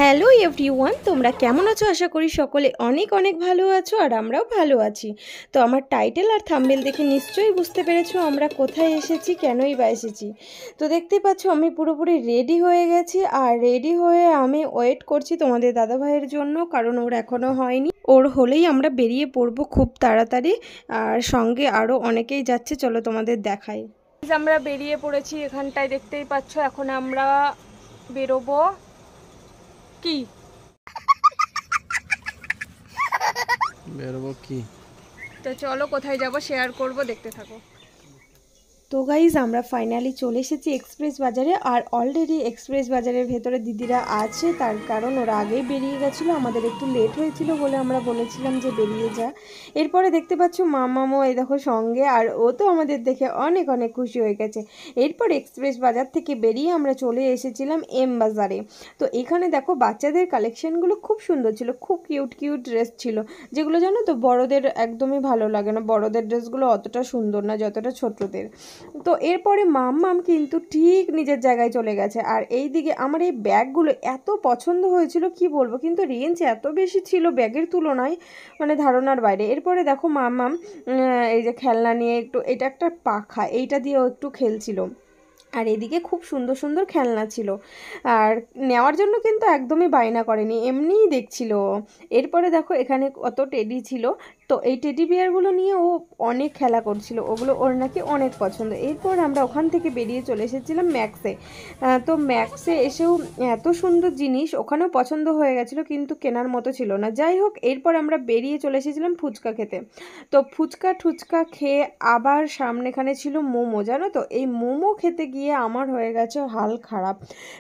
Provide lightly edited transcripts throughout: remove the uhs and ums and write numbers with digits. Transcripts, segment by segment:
Hello everyone, তোমরা কেমন আছো? আশা করি সকলে অনেক অনেক ভালো আছো আর আমরাও ভালো আছি। তো আমার টাইটেল আর থাম্বনেল দেখে নিশ্চয়ই বুঝতে পেরেছো আমরা কোথায় এসেছি, কেনই বা এসেছি। তো দেখতেই পাচ্ছ আমি পুরোপুরি রেডি হয়ে গেছি আর রেডি হয়ে আমি ওয়েট করছি তোমাদের দাদাভাইয়ের জন্য, কারণ ওর এখনও হয়নি। ওর হলেই আমরা বেরিয়ে পড়বো খুব তাড়াতাড়ি, আর সঙ্গে আরও অনেকেই যাচ্ছে, চলো তোমাদের দেখাই। আমরা বেরিয়ে পড়েছি, এখানটায় দেখতেই পাচ্ছ। এখন আমরা বেরোবো। কি বেরোবো কি? তো চলো কোথায় যাব শেয়ার করব, দেখতে থাকো। তো গাইজ আমরা ফাইনালি চলে এসেছি এক্সপ্রেস বাজারে, আর অলরেডি এক্সপ্রেস বাজারের ভেতরে দিদিরা আছে, তার কারণ ওরা আগেই বেরিয়ে গেছিলো, আমাদের একটু লেট হয়েছিল বলে আমরা বলেছিলাম যে বেরিয়ে যা। এরপরে দেখতে পাচ্ছ মামামও এই দেখো সঙ্গে, আর ও তো আমাদের দেখে অনেক অনেক খুশি হয়ে গেছে। এরপর এক্সপ্রেস বাজার থেকে বেরিয়ে আমরা চলে এসেছিলাম এম বাজারে। তো এখানে দেখো বাচ্চাদের কালেকশনগুলো খুব সুন্দর ছিল, খুব কিউট কিউট ড্রেস ছিল, যেগুলো জানো তো বড়দের একদমই ভালো লাগে না, বড়দের ড্রেসগুলো অতটা সুন্দর না যতটা ছোটদের। তো এরপরে মাম্মাম কিন্তু ঠিক নিজের জায়গায় চলে গেছে, আর এই দিকে আমার এই ব্যাগগুলো এত পছন্দ হয়েছিল কি বলবো, কিন্তু রেঞ্জ এত বেশি ছিল ব্যাগের তুলনায়, মানে ধারণার বাইরে। এরপরে দেখো মাম্মাম এই যে খেলনা নিয়ে একটু, এটা একটা পাখা, এইটা দিয়েও একটু খেলছিল, আর এদিকে খুব সুন্দর সুন্দর খেলনা ছিল, আর নেওয়ার জন্য কিন্তু একদমই বায়না করেনি, এমনিই দেখছিল। এরপরে দেখো এখানে কত টেডি ছিল, তো এই টেডি বিয়ারগুলো নিয়ে ও অনেক খেলা করছিল, ওগুলো ওর নাকি অনেক পছন্দ। এরপর আমরা ওখান থেকে বেরিয়ে চলে এসেছিলাম ম্যাক্সে। তো ম্যাক্সে এসেও এত সুন্দর জিনিস ওখানেও পছন্দ হয়ে গেছিলো, কিন্তু কেনার মতো ছিল না। যাই হোক, এরপর আমরা বেরিয়ে চলে এসেছিলাম ফুচকা খেতে। তো ফুচকা টুচকা খেয়ে আবার সামনেখানে ছিল মোমো, জানো তো এই মোমো খেতে গিয়ে আমার হয়ে গেছে হাল খারাপ,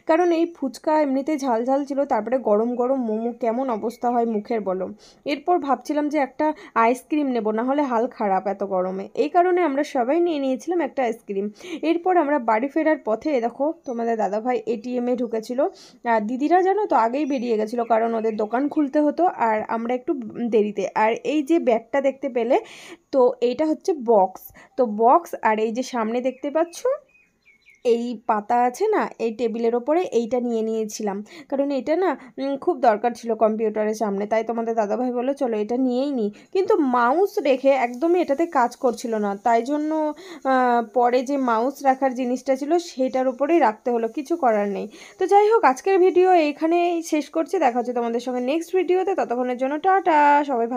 কারণ এই ফুচকা এমনিতে ঝাল ঝাল ছিল, তারপরে গরম গরম মোমো, কেমন অবস্থা হয় মুখের বলো। এরপর ভাবছিলাম যে একটা আইসক্রিম নেব, না হলে হাল খারাপ এত গরমে, এই কারণে আমরা সবাই নিয়ে নিয়েছিলাম একটা আইসক্রিম। এরপর আমরা বাড়ি ফেরার পথে দেখো তোমাদের দাদাভাই এটিএমে ঢুকেছিল, আর দিদিরা জানো তো আগেই বেরিয়ে গেছিলো, কারণ ওদের দোকান খুলতে হতো আর আমরা একটু দেরিতে। আর এই যে ব্যাগটা দেখতে পেলে, তো এইটা হচ্ছে বক্স। তো বক্স আর এই যে সামনে দেখতে পাচ্ছ এই পাতা আছে না এই টেবিলের ওপরে, এইটা নিয়ে নিয়েছিলাম, কারণ এটা না খুব দরকার ছিল কম্পিউটারের সামনে, তাই তোমাদের দাদাভাই বললো চলো এটা নিয়েই নিই, কিন্তু মাউস রেখে একদমই এটাতে কাজ করছিল না, তাই জন্য পরে যে মাউস রাখার জিনিসটা ছিল সেটার উপরেই রাখতে হলো, কিছু করার নেই। তো যাই হোক, আজকের ভিডিও এইখানেই শেষ করছি, দেখা হচ্ছে তোমাদের সঙ্গে নেক্সট ভিডিওতে, ততক্ষণের জন্য টাটা, সবাই ভালো।